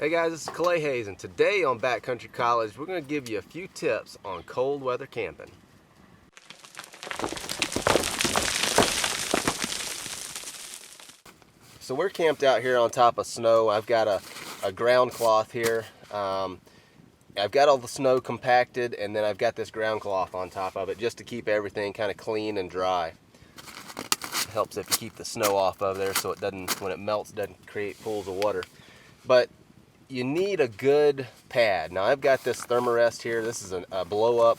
Hey guys, this is Clay Hayes, and today on Backcountry College, we're going to give you a few tips on cold weather camping. So we're camped out here on top of snow. I've got a ground cloth here. I've got all the snow compacted, and then I've got this ground cloth on top of it just to keep everything kind of clean and dry. It helps if you keep the snow off of there so it doesn't, when it melts, doesn't create pools of water. But you need a good pad. Now I've got this Thermarest here. This is a blow-up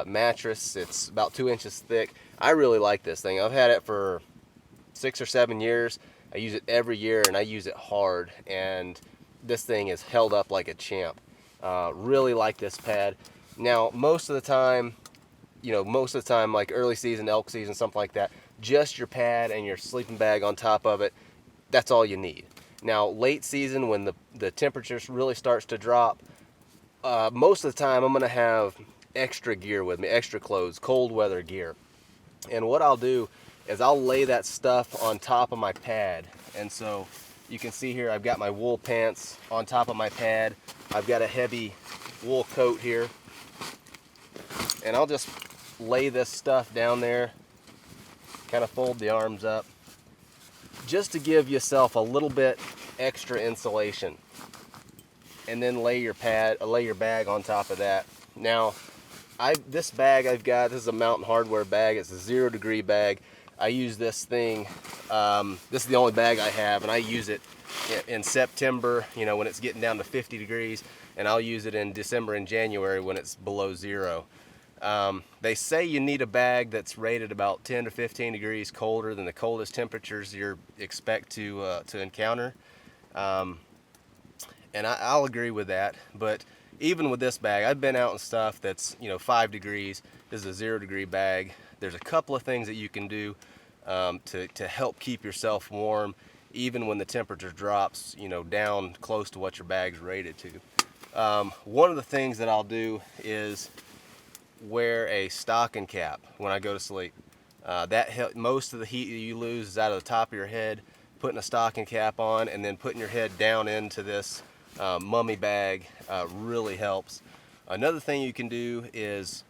mattress. It's about 2 inches thick. I really like this thing. I've had it for 6 or 7 years. I use it every year, and I use it hard. And this thing is held up like a champ. Really like this pad. Now most of the time, like early season, elk season, something like that, just your pad and your sleeping bag on top of it. That's all you need. Now, late season, when the temperatures really starts to drop, most of the time I'm going to have extra gear with me, extra clothes, cold weather gear. And what I'll do is I'll lay that stuff on top of my pad. And so you can see here I've got my wool pants on top of my pad. I've got a heavy wool coat here. And I'll just lay this stuff down there, kind of fold the arms up, just to give yourself a little bit extra insulation, and then lay your bag on top of that. Now, this bag I've got, this is a Mountain Hardwear bag. It's a 0 degree bag. I use this thing. This is the only bag I have, and I use it in September, when it's getting down to 50 degrees, and I'll use it in December and January when it's below 0. They say you need a bag that's rated about 10 to 15 degrees colder than the coldest temperatures you expect to encounter. And I'll agree with that. But even with this bag, I've been out in stuff that's 5 degrees. This is a 0 degree bag. There's a couple of things that you can do to help keep yourself warm, even when the temperature drops down close to what your bag's rated to. One of the things that I'll do is wear a stocking cap when I go to sleep. Most of the heat you lose is out of the top of your head. Putting a stocking cap on and then putting your head down into this mummy bag really helps. Another thing you can do is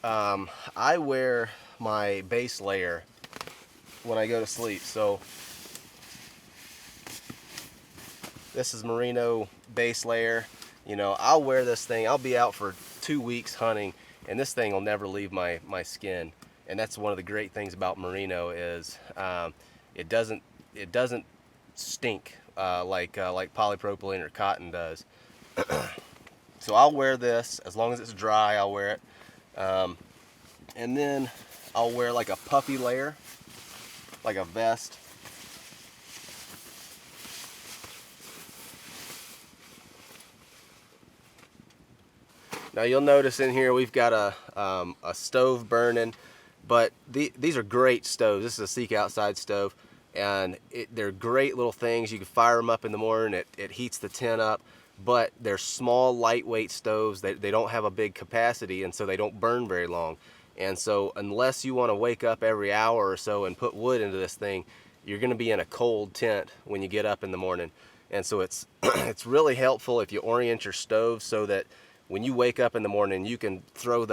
I wear my base layer when I go to sleep. So this is merino base layer. I'll wear this thing. I'll be out for 2 weeks hunting, and this thing will never leave my skin. And that's one of the great things about merino is it doesn't stink like polypropylene or cotton does. So I'll wear this as long as it's dry. I'll wear it, and then I'll wear like a puffy layer, like a vest. Now you'll notice in here we've got a stove burning, but these are great stoves. This is a SeekOutside stove, and they're great little things. You can fire them up in the morning. It heats the tent up, but they're small, lightweight stoves. They don't have a big capacity, and so they don't burn very long. And so unless you want to wake up every hour or so and put wood into this thing, you're going to be in a cold tent when you get up in the morning. And so it's it's really helpful if you orient your stove so that when you wake up in the morning, you can throw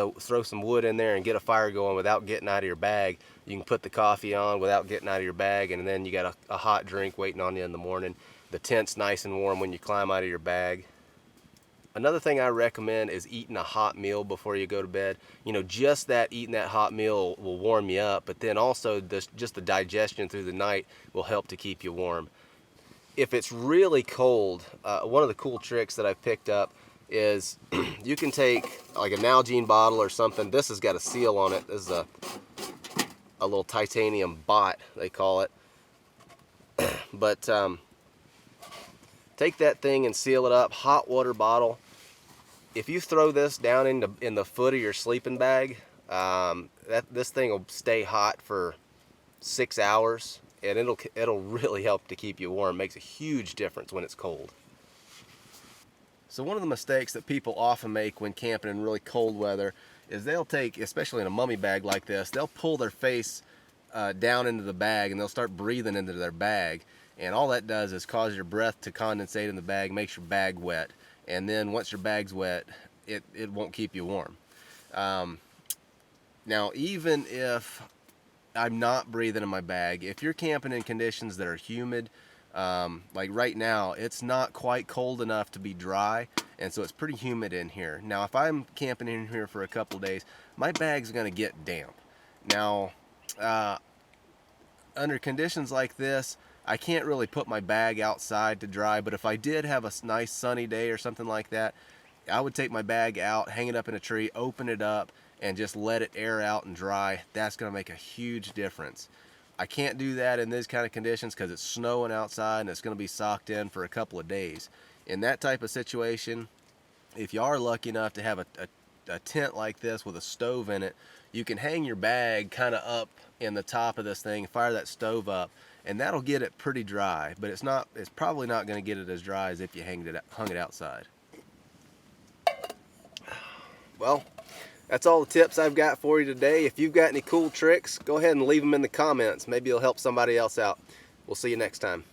some wood in there and get a fire going without getting out of your bag. You can put the coffee on without getting out of your bag, and then you got a hot drink waiting on you in the morning. The tent's nice and warm when you climb out of your bag. Another thing I recommend is eating a hot meal before you go to bed. Just eating that hot meal will warm you up, but then also just the digestion through the night will help to keep you warm. If it's really cold, one of the cool tricks that I've picked up is you can take like a Nalgene bottle or something. This has got a seal on it. This is a little titanium bot, they call it. But take that thing and seal it up. Hot water bottle. If you throw this down in the foot of your sleeping bag, this thing will stay hot for 6 hours, and it'll really help to keep you warm. It makes a huge difference when it's cold. So one of the mistakes that people often make when camping in really cold weather is they'll take, especially in a mummy bag like this, they'll pull their face down into the bag and they'll start breathing into their bag. And all that does is cause your breath to condensate in the bag, makes your bag wet. And then once your bag's wet, it won't keep you warm. Now, even if I'm not breathing in my bag, if you're camping in conditions that are humid, like right now, it's not quite cold enough to be dry, and so it's pretty humid in here. Now, if I'm camping in here for a couple of days, my bag's going to get damp. Now, under conditions like this, I can't really put my bag outside to dry, but if I did have a nice sunny day or something like that, I would take my bag out, hang it up in a tree, open it up, and just let it air out and dry. That's going to make a huge difference. I can't do that in these kind of conditions because it's snowing outside and it's going to be socked in for a couple of days. In that type of situation, if you are lucky enough to have a tent like this with a stove in it, you can hang your bag kind of up in the top of this thing, fire that stove up, and that'll get it pretty dry, but it's probably not going to get it as dry as if you hung it outside. Well, that's all the tips I've got for you today. If you've got any cool tricks, go ahead and leave them in the comments. Maybe it'll help somebody else out. We'll see you next time.